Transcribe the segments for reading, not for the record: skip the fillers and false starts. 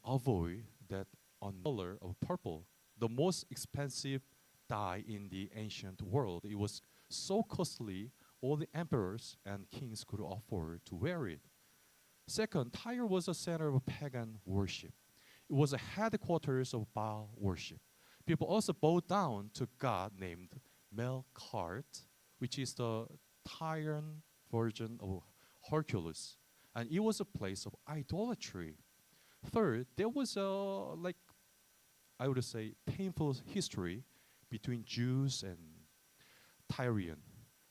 avoid that on color of purple, the most expensive dye in the ancient world. It was so costly, all the emperors and kings could afford to wear it. Second, Tyre was a center of pagan worship. It was a headquarters of Baal worship. People also bowed down to god named Melkart, which is the Tyrian version of Hercules. And it was a place of idolatry. Third, there was a, like, I would say, painful history between Jews and Tyrian.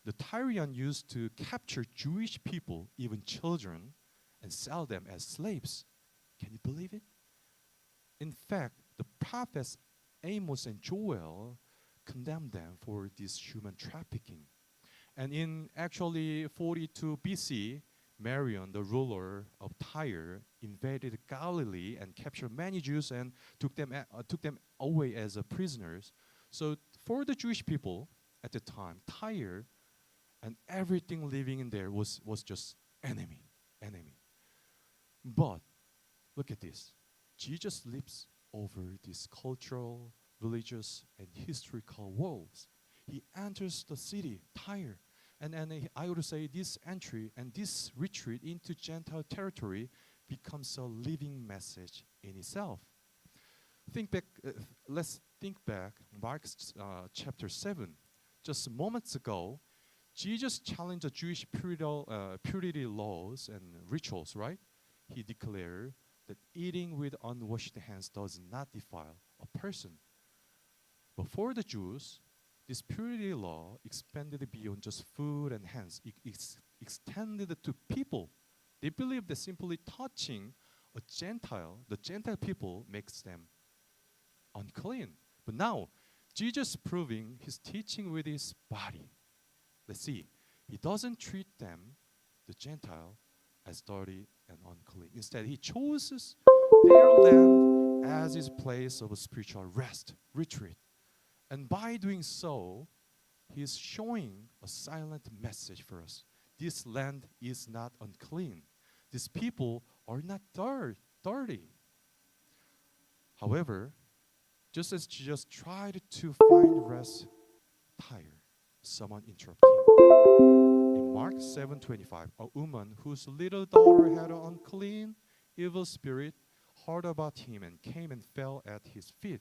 The Tyrian used to capture Jewish people, even children, and sell them as slaves. Can you believe it? In fact, the prophets Amos and Joel condemned them for this human trafficking. And in actually 42 BC, Marion, the ruler of Tyre, invaded Galilee and captured many Jews and took them away as prisoners. So for the Jewish people at the time, Tyre and everything living in there was just enemy. But look at this. Jesus leaps over these cultural, religious, and historical walls. He enters the city, Tyre. And I would say this entry and this retreat into Gentile territory becomes a living message in itself. Let's think back, Mark chapter 7. Just moments ago, Jesus challenged the Jewish purity laws and rituals, right? He declared that eating with unwashed hands does not defile a person. But for the Jews, this purity law expanded beyond just food and hands. It extended to people. They believed that simply touching the Gentile people makes them unclean. But now, Jesus proving his teaching with his body. Let's see. He doesn't treat them, the Gentile, as dirty and unclean. Instead, he chooses their land as his place of spiritual rest, retreat. And by doing so, he is showing a silent message for us. This land is not unclean. These people are not dirty. However, just as Jesus tried to find rest, Tyre, someone interrupted him. In Mark 7:25, a woman whose little daughter had an unclean, evil spirit heard about him and came and fell at his feet.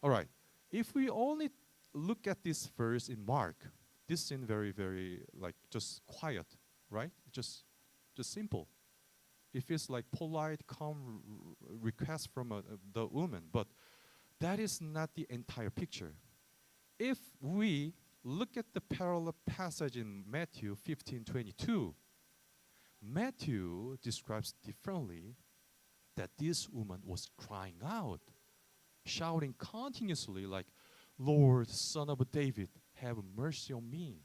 All right, if we only look at this verse in Mark, this seems very, very like just quiet, right? Just simple. It feels like polite, calm request from the woman, but that is not the entire picture. If we look at the parallel passage in Matthew 15:22, Matthew describes differently that this woman was crying out, shouting continuously like, "Lord, Son of David, have mercy on me."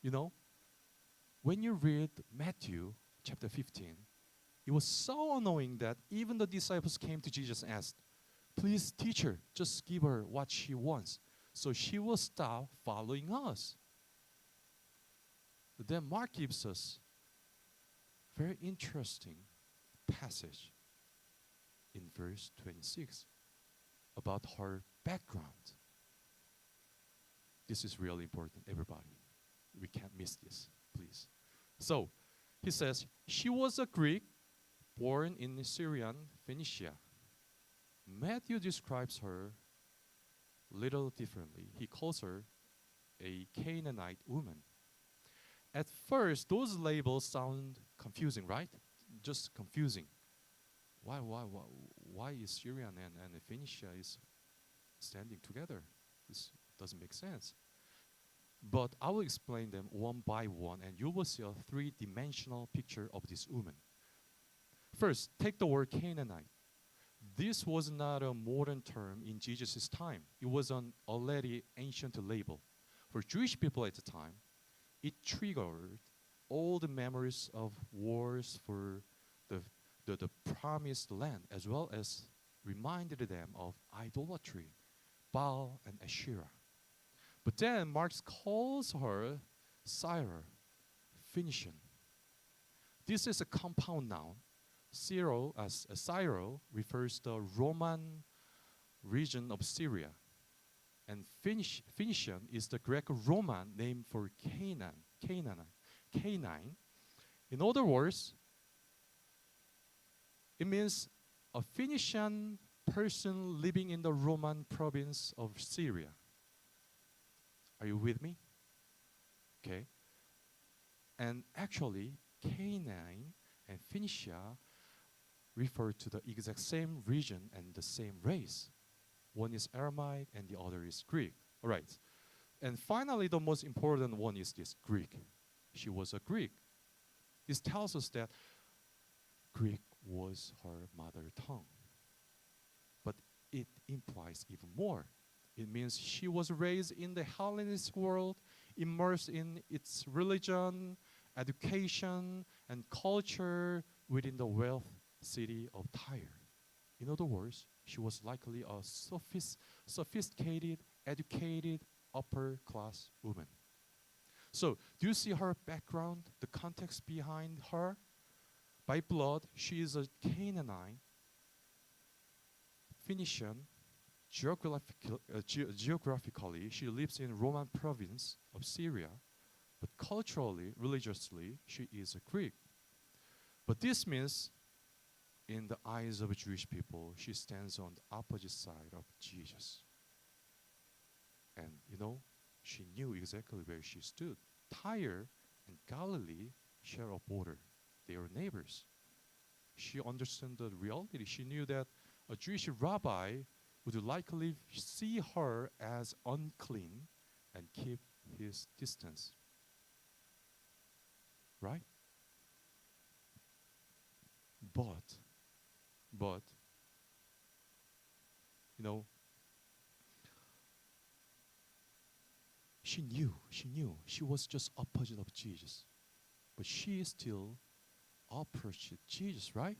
You know, when you read Matthew chapter 15, it was so annoying that even the disciples came to Jesus and asked, "Please, teacher, just give her what she wants, so she will stop following us." But then Mark gives us a very interesting passage in verse 26 about her background. This is really important, everybody. We can't miss this, please. So, he says, she was a Greek born in Syrian Phoenicia. Matthew describes her little differently. He calls her a Canaanite woman. At first, those labels sound confusing, right? Just confusing. Why is Syrian and Phoenicia is standing together? This doesn't make sense. But I will explain them one by one, and you will see a three-dimensional picture of this woman. First, take the word Canaanite. This was not a modern term in Jesus' time. It was an already ancient label. For Jewish people at the time, it triggered all the memories of wars for the promised land, as well as reminded them of idolatry, Baal and Asherah. But then Mark calls her Syra, Phoenician. This is a compound noun. Syro refers to the Roman region of Syria, and Phoenician is the Greco-Roman name for Canaan. In other words, it means a Phoenician person living in the Roman province of Syria. Are you with me? Okay. And actually, Canaan and Phoenicia refer to the exact same region and the same race. One is Aramaic and the other is Greek. All right. And finally, the most important one is this Greek. She was a Greek. This tells us that Greek was her mother tongue. But it implies even more. It means she was raised in the Hellenistic world, immersed in its religion, education, and culture within the wealth city of Tyre. In other words, she was likely a sophisticated, educated, upper class woman. So, do you see her background, the context behind her? By blood, she is a Canaanite, Phoenician. Geographically, she lives in Roman province of Syria, but culturally, religiously, she is a Greek. But this means, in the eyes of Jewish people, she stands on the opposite side of Jesus. And she knew exactly where she stood. Tyre and Galilee share a border. They are neighbors. She understood the reality. She knew that a Jewish rabbi would likely see her as unclean and keep his distance. Right? But, she knew she was just opposite of Jesus. But she still approached Jesus, right?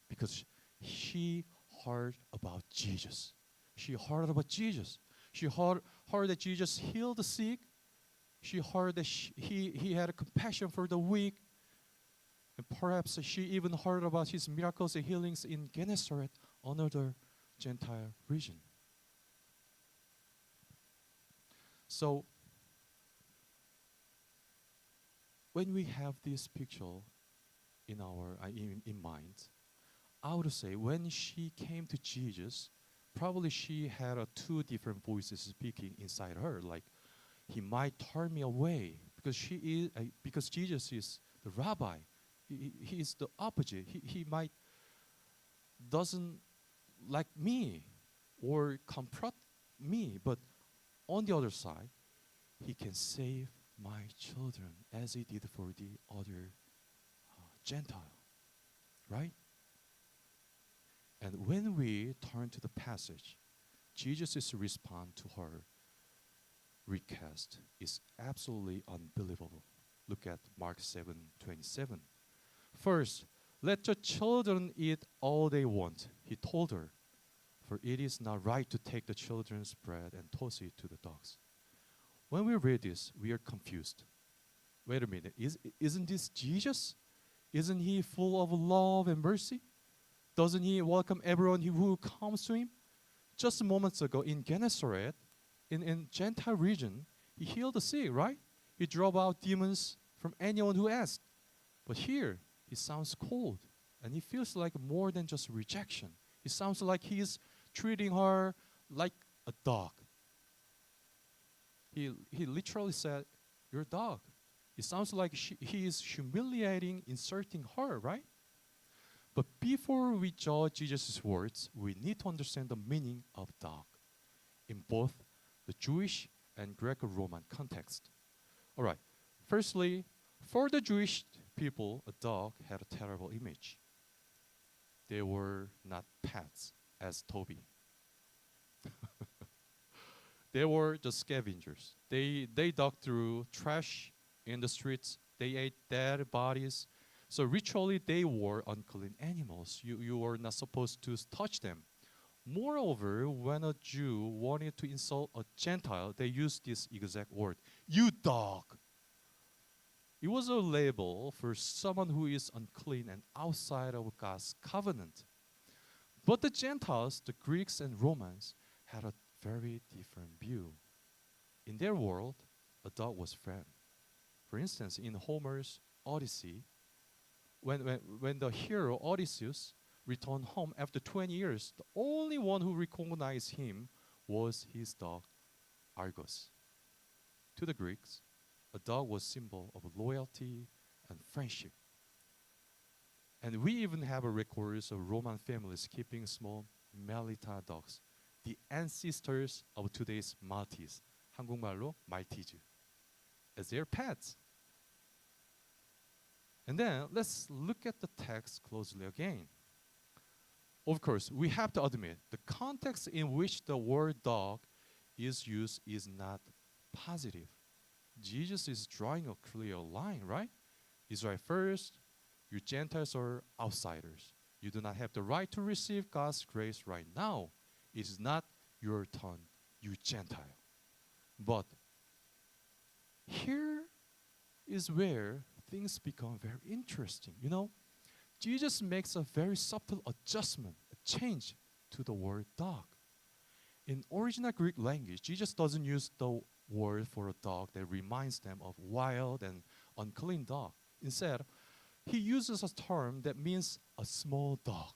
Because she heard about Jesus. She heard about Jesus. She heard that Jesus healed the sick. She heard that he had compassion for the weak. And perhaps she even heard about his miracles and healings in Gennesaret, another Gentile region. So, when we have this picture in mind, I would say when she came to Jesus, probably she had two different voices speaking inside her. Like, he might turn me away because Jesus is the rabbi. He is the opposite. He might doesn't like me or confront me, but on the other side, he can save my children as he did for the other Gentile, right? And when we turn to the passage, Jesus' response to her request is absolutely unbelievable. Look at Mark 7:27. First, let your children eat all they want, he told her, for it is not right to take the children's bread and toss it to the dogs. When we read this, we are confused. Wait a minute, isn't this Jesus? Isn't he full of love and mercy? Doesn't he welcome everyone who comes to him? Just moments ago in Gennesaret, in Gentile region, he healed the sick, right? He drove out demons from anyone who asked. But here, he sounds cold, and he feels like more than just rejection. It sounds like he's treating her like a dog. He literally said, "You're a dog." It sounds like he is humiliating, insulting her, right? But before we judge Jesus' words, we need to understand the meaning of dog in both the Jewish and Greco-Roman context. All right. Firstly, for the Jewish people, a dog had a terrible image. They were not pets, as Toby. They were just scavengers. They dug through trash in the streets. They ate dead bodies. So ritually, they were unclean animals. You were not supposed to touch them. Moreover, when a Jew wanted to insult a Gentile, they used this exact word, "You dog." It was a label for someone who is unclean and outside of God's covenant. But the Gentiles, the Greeks and Romans, had a very different view. In their world, a dog was friend. For instance, in Homer's Odyssey, when the hero Odysseus returned home after 20 years, the only one who recognized him was his dog, Argos. To the Greeks, a dog was symbol of loyalty and friendship. And we even have a records of Roman families keeping small Melita dogs, the ancestors of today's Maltese, 한국말로 말티즈, as their pets. And then let's look at the text closely again. Of course, we have to admit the context in which the word dog is used is not positive. Jesus is drawing a clear line, right? Israel first, you Gentiles are outsiders. You do not have the right to receive God's grace right now. It is not your turn, you Gentile. But here is where things become very interesting. You know, Jesus makes a very subtle adjustment, a change to the word dog. In original Greek language, Jesus doesn't use the word for a dog that reminds them of wild and unclean dog. Instead, he uses a term that means a small dog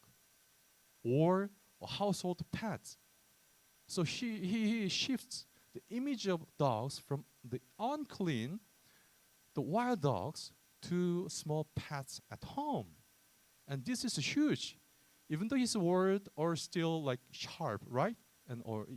or a household pet. So he shifts the image of dogs from the unclean, the wild dogs, to small pets at home. And this is huge. Even though his words are still like sharp, right? And or even